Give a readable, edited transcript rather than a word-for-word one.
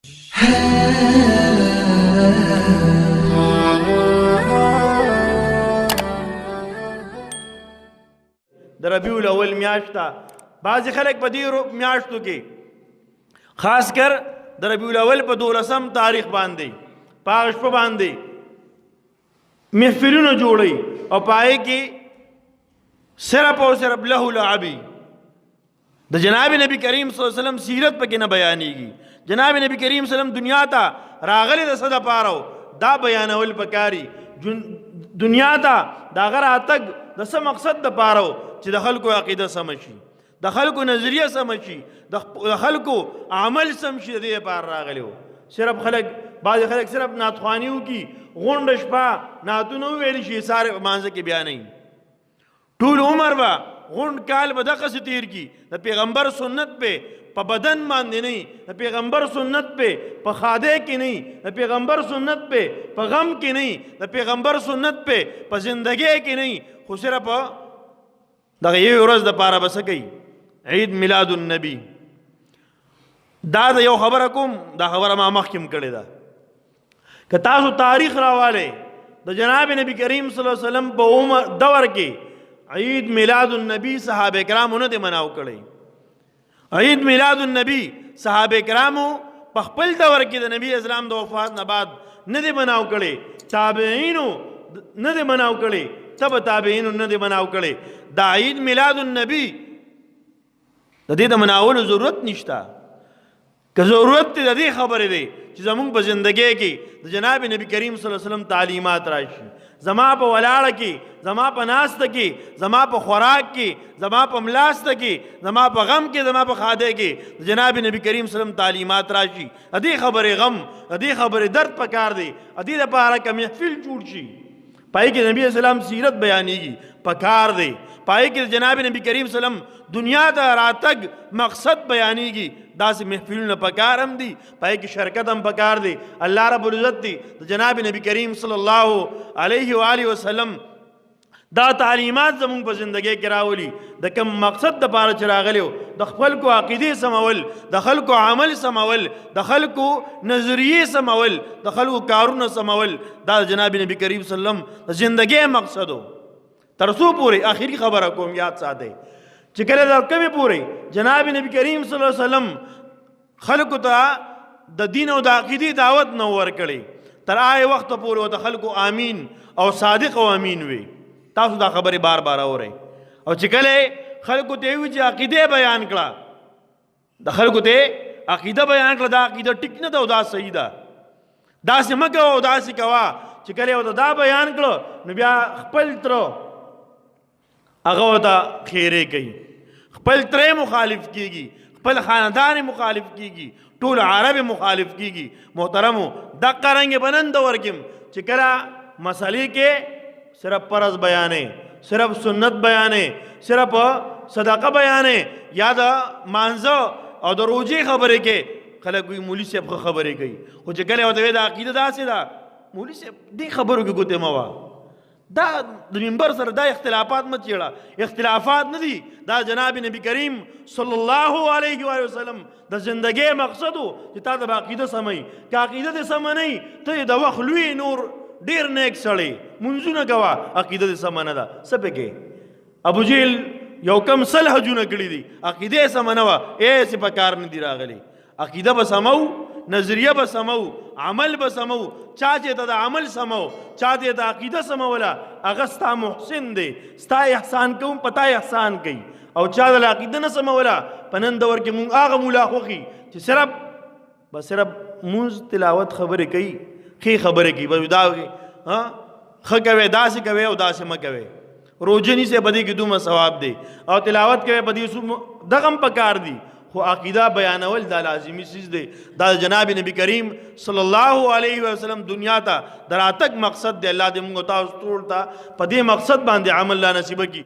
د ربیع الاول میاشت ته بعضې خلک په دې میاشتو کې خاص کر د ربیع الاول په 12 تاریخ باندې په هغه شپه باندې محفلونه جوړوي او په هغې کې صرف او صرف له لعبي د جناب نبی کریم صلی الله علیه وسلم سیرت پکې نه بیانېږي. جناب نبی کریم صلی الله علیه وسلم دنیا ته راغلی د څه دپاره دا بیانول پکاري. دنیا ته د هغه راتګ د څه مقصد دپاره چې د خلکو عقیده سمه شي، د خلکو نظریه سمه شي، د خلکو عمل سم شي. د دې لپاره راغلی و. صرف خلک بعضې خلک صرف نعتخواني وکړي، غونډه شپه نعتونه وویلی شي، سارې په مانځه کې بیا نه وي. ټول عمر به غونډ کال به دغسې تیر کړي. د پیغمبر سنت پې په بدن باندې نه، د پیغمبر سنت پې په خاده کې نه، د پیغمبر سنت پې په غم کې نه، د پیغمبر سنت پې په زندګۍ کې نه، خو صرف دغه یوې ورځ دپاره به څه کوي؟ عید میلاد النبی. دا د یو خبره کوم، دا خبره ما مخکې هم کړې ده. که تاسو تاریخ راوالی د جناب نبی کریم صلی الله علیه وسلم په عمر دور کې عید میلاد النبی صحابه کرامو نه دی مناو کړی. عید میلاد النبی صحابه کرامو په خپل دور کې د نبی اسلام د وفات نه بعد نه دی مناو کړی، تابعینو نه دی مناو کړی، تبع تابعینو نه دی مناو کړی. دا عید میلاد النبی د دې د مناولو ضرورت نشته. که ضرورت دی د دې خبرې دی چې زمونږ په زندګۍ کې د جناب نبی کریم صلی الله علیه وسلم تعلیمات راشي. زما په ولاړه کې، زما په ناسته کې، زما په خوراک کې، زما په ملاسته کې، زما په غم کې، زما په خاده کې د جناب نبی کریم صلی الله علیه وسلم تعلیمات راشي. د دې خبرې غم، د دې خبرې درد پکار دی. د دې لپاره که محفل جوړ شي، پای کې نبی اسلام سیرت بیانېږي، پکار دی. پای کې جناب نبی کریم صلی الله علیه وسلم دنیا ته راتګ مقصد بیانېږي. داسې محفلونه پکار هم دي، پای کې شرکت هم پکار دی. الله رب العزت دی د جناب نبی کریم صلی الله علیه و آله وسلم دا تعلیمات زمونږ په زندګۍ کې راولي. د کوم مقصد دپاره چې راغلی و، د خلکو عقیدې سمول، د خلکو عمل سمول، د خلکو نظریې سمول، د خلکو کارونه سمول، دا جناب نبی کریم صلی الله علیه وسلم د زندګۍ مقصد و. تر څو پورې آخري خبره کوم، یاد ساتئ چې کله دا کمې پورې جناب نبی کریم صلی الله علیه وسلم خلکو ته د دین او د عقیدې دعوت نه ورکړي، تر هغه وخته پورې ورته خلکو آمین او صادق او امین وي. تاسو دا خبرې بار بار اورئ. او چې کله خلکو ته وي چې عقیده بیان کړه، د خلکو ته عقیده بیان کړه، دا عقیده ټیک نه ده او دا صحیح ده، داسې مه کوه او داسې کوه. چې کله ورته دا بیان کړه نو بیا خپل تره هغه ورته خیرې کوي، خپل تره مخالف کیږي، خپل خاندان مخالف کیږي، ټول عرب مخالف کیږي. محترمو دقه رنګ بنن دور کې چې کله مسلې کې صرف فرض بیانې، صرف سنت بیانې، صرف صدقه بیانې، یا د مانځه او د روژې خبرې کې خلک وایي مولوي صاحب ښه خبرې کوي. خو چې کله ورته وایي دا عقیده داسې ده، مولوي صاحب دې خبرو کې ګوتې مه وهه، دا د منبر سره دا اختلافات مه چیړه. اختلافات نه دي، دا جناب نبی کریم صلی الله علیه وسلم د زندګۍ مقصد و چې تا د عقیده سمئ. که عقیده دې سمه نه وي، ته د وخت لوی نور ډېر نیک سړی منځونه کوه، عقیده دې سمه نه ده، څه پکې؟ ابو جهل یو کم 100 حجونه کړي دي، عقیده یې سمه نه وه، هېڅ په کار نه دي راغلی. عقیده به سمو، نظریه به سمو، عمل به سمو. چا چې ته د عمل سمو، چا چې د عقیده سموله، هغه ستا محسن دی، ستا احسان کوم پتا احسان کوي. او چا د عقیده نه سموله، په نن دور کې مونږ هغه مولا خوښي چې صرف مونځ تلاوت خبرې کوي، ښې خبرې کوي، بس دا ښه کوئ، داسې کوئ او داسې مه کوئ. روژه نیسئ، په دې کې دومره ثواب دی، او تلاوت کوئ، په دې دغه هم پکار دي. خو عقیده بیانول دا لازمی چیز دی. دا جناب نبی کریم صلی الله علیه وسلم دنیا ته د راتګ مقصد دی. الله دې موږ تاسو ټول ته په دې مقصد باندې عمل لا نصیب کړي.